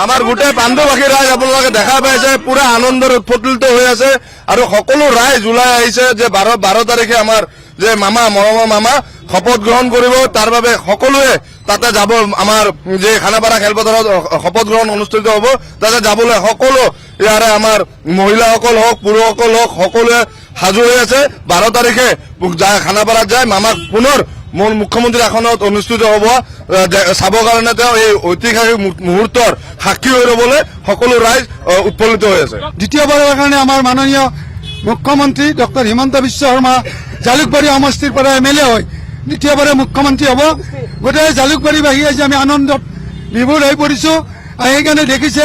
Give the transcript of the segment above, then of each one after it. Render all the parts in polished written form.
আমাৰ গোটেই পাণ্ডুবাসী ৰাইজ আপোনালোকে দেখা পাইছে পুৰা আনন্দৰ উৎফুল্লিত হৈ আছে আৰু সকলো ৰাইজ ওলাই আহিছে যে 12 তাৰিখে আমাৰ যে মামা মৰমৰ মামা শপত গ্ৰহণ কৰিব তাৰ বাবে সকলোৱে তাতে যাব আমাৰ যে খানাপাৰা খেলপথাৰত শপত গ্ৰহণ অনুষ্ঠিত হ'ব তাতে যাবলৈ সকলো ইয়াৰে আমাৰ মহিলাসকল হওক পুৰুষসকল হওক সকলোৱে সাজু হৈ আছে 12 তাৰিখে খানাপাৰাত যায় মামাক পুনৰ মুখ্যমন্ত্ৰী আসনত অনুষ্ঠিত হ'ব চাবৰ কাৰণে তেওঁ এই ঐতিহাসিক মুহূৰ্তৰ সাক্ষী হৈ ৰবলৈ সকলো ৰাইজ উৎফুল্লিত হৈ আছে। দ্বিতীয়বাৰৰ কাৰণে আমাৰ মাননীয় মুখ্যমন্ত্ৰী ডক্টৰ হিমন্ত বিশ্ব শৰ্মা জালুকবাৰী সমষ্টিৰ পৰা MLA হৈ দ্বিতীয়বাৰে মুখ্যমন্ত্ৰী হ'ব। গোটেই জালুকবাৰীবাসী আজি আমি আনন্দত বিভোৰ হৈ পৰিছো। সেইকাৰণে দেখিছে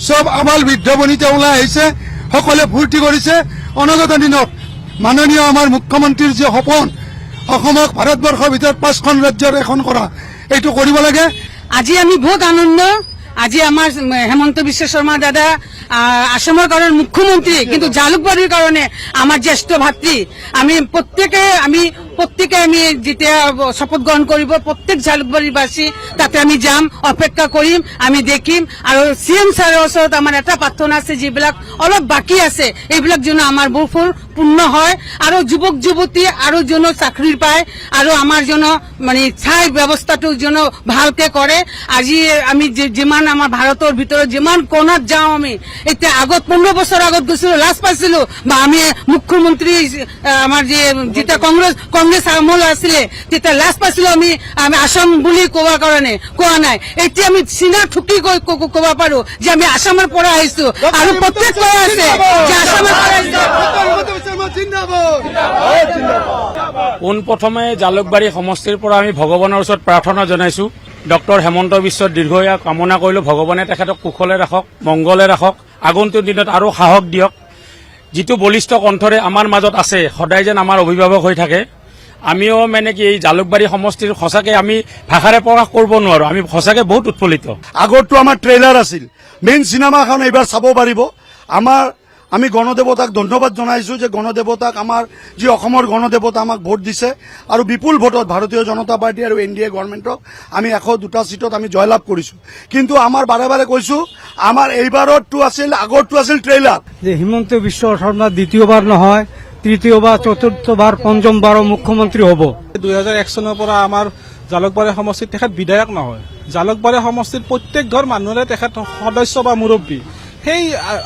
চব আবাল বৃদ্ধ বনিতা ওলাই আহিছে, সকলোৱে ফূৰ্তি কৰিছে। অনাগত দিনত মাননীয় আমাৰ মুখ্যমন্ত্ৰীৰ যে সপোন অসমক ভাৰতবৰ্ষৰ ভিতৰত 5খন ৰাজ্যৰ এখন কৰা এইটো কৰিব লাগে। আজি আমি বহুত আনন্দ। আজি আমাৰ হেমন্ত বিশ্ব শৰ্মা দাদা আসামৰ কাৰণে মুখ্যমন্ত্ৰী, কিন্তু জালুকবাৰীৰ কাৰণে আমাৰ জ্যেষ্ঠ ভাতৃ। আমি প্ৰত্যেকে আমি যেতিয়া শপত গ্ৰহণ কৰিব প্ৰত্যেক জালুকবাৰীবাসী তাতে আমি যাম, অপেক্ষা কৰিম, আমি দেখিম। আৰু CM ছাৰৰ ওচৰত আমাৰ এটা প্ৰাৰ্থনা আছে, যিবিলাক অলপ বাকী আছে এইবিলাক যেন আমাৰ বহু পূৰ্ণ হয় আৰু যুৱক যুৱতী আৰু যেন চাকৰি পায় আৰু আমাৰ যেন মানে ঠাই ব্যৱস্থাটো যেন ভালকে কৰে। আজি আমি যিমান আমাৰ ভাৰতৰ ভিতৰত যিমান কোণাত যাওঁ আমি এতিয়া আগত 15 বছৰ আগত গৈছিলো লাজ পাইছিলো বা আমি মুখ্যমন্ত্ৰী আমাৰ যেতিয়া কংগ্ৰেছ আমল আছিলে তেতিয়া লাজ পাইছিলো আমি আসাম বুলি কোৱাৰ কাৰণে কোৱা নাই। এতিয়া আমি চিনা ঠুকি ক'ব পাৰো যে আমি আসামৰ পৰা আহিছো আৰু প্ৰত্যেক কৈ আছে যে আসামৰ পৰা আহিছো। পোনপ্ৰথমে জালুকবাৰী সমষ্টিৰ পৰা আমি ভগৱানৰ ওচৰত প্ৰাৰ্থনা জনাইছো। ডক্টৰ হেমন্ত বিশ্বৰ দীৰ্ঘায়ু কামনা কৰিলো, ভগৱানে তেখেতক কুশলে ৰাখক, মংগলে ৰাখক, আগন্তুক দিনত আৰু সাহস দিয়ক। যিটো বলিষ্ঠ কণ্ঠৰে আমাৰ মাজত আছে সদায় যেন আমাৰ অভিভাৱক হৈ থাকে। আমিও মানে কি এই জালুকবাৰী সমষ্টিৰ সঁচাকে আমি ভাষাৰে প্ৰকাশ কৰিব নোৱাৰো, আমি সঁচাকে বহুত উৎফুল্লিত। আগতো আমাৰ ট্ৰেইলাৰ আছিল, মেইন চিনেমাখন এইবাৰ চাব পাৰিব। আমি গণদেৱতাক ধন্যবাদ জনাইছো যে গণদেৱতাক আমাৰ যি অসমৰ গণদেৱতা আমাক ভোট দিছে আৰু বিপুল ভোটত ভাৰতীয় জনতা পাৰ্টি আৰু NDA গভৰ্ণমেণ্টক আমি 102টা সিটত আমি জয়লাভ কৰিছো। কিন্তু আমাৰ বাৰে বাৰে কৈছো আমাৰ এইবাৰতো আছিল, আগৰটো আছিল ট্ৰেইলাৰ। যে হিমন্ত বিশ্ব শৰ্মা দ্বিতীয়বাৰ নহয়, তৃতীয়বাৰ, চতুৰ্থবাৰ, পঞ্চমবাৰৰ মুখ্যমন্ত্ৰী হ'ব। 2001 চনৰ পৰা আমাৰ জালুকবাৰী সমষ্টিত তেখেত বিধায়ক নহয়, জালুকবাৰী সমষ্টিত প্ৰত্যেক ঘৰ মানুহৰে তেখেত সদস্য বা মুৰব্বী। সেই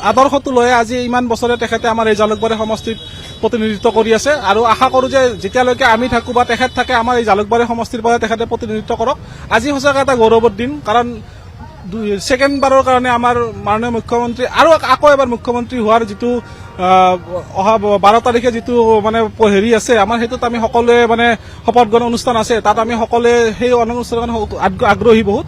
আদৰ্শটো লৈ আজি ইমান বছৰে তেখেতে আমাৰ এই জালুকবাৰী সমষ্টিত প্ৰতিনিধিত্ব কৰি আছে আৰু আশা কৰো যে যেতিয়ালৈকে আমি থাকো বা তেখেত থাকে আমাৰ এই জালুকবাৰী সমষ্টিৰ পৰা তেখেতে প্ৰতিনিধিত্ব কৰক। আজি সঁচাকৈ এটা গৌৰৱৰ দিন, কাৰণ ছেকেণ্ডবাৰৰ কাৰণে আমাৰ মাননীয় মুখ্যমন্ত্ৰী আৰু আকৌ এবাৰ মুখ্যমন্ত্ৰী হোৱাৰ যিটো অহা 12 তাৰিখে যিটো মানে হেৰি আছে আমাৰ, সেইটোত আমি সকলোৱে মানে শপত গ্ৰহণ অনুষ্ঠান আছে, তাত আমি সকলোৱে সেই অনুষ্ঠানৰ কাৰণে আগ্ৰহী বহুত।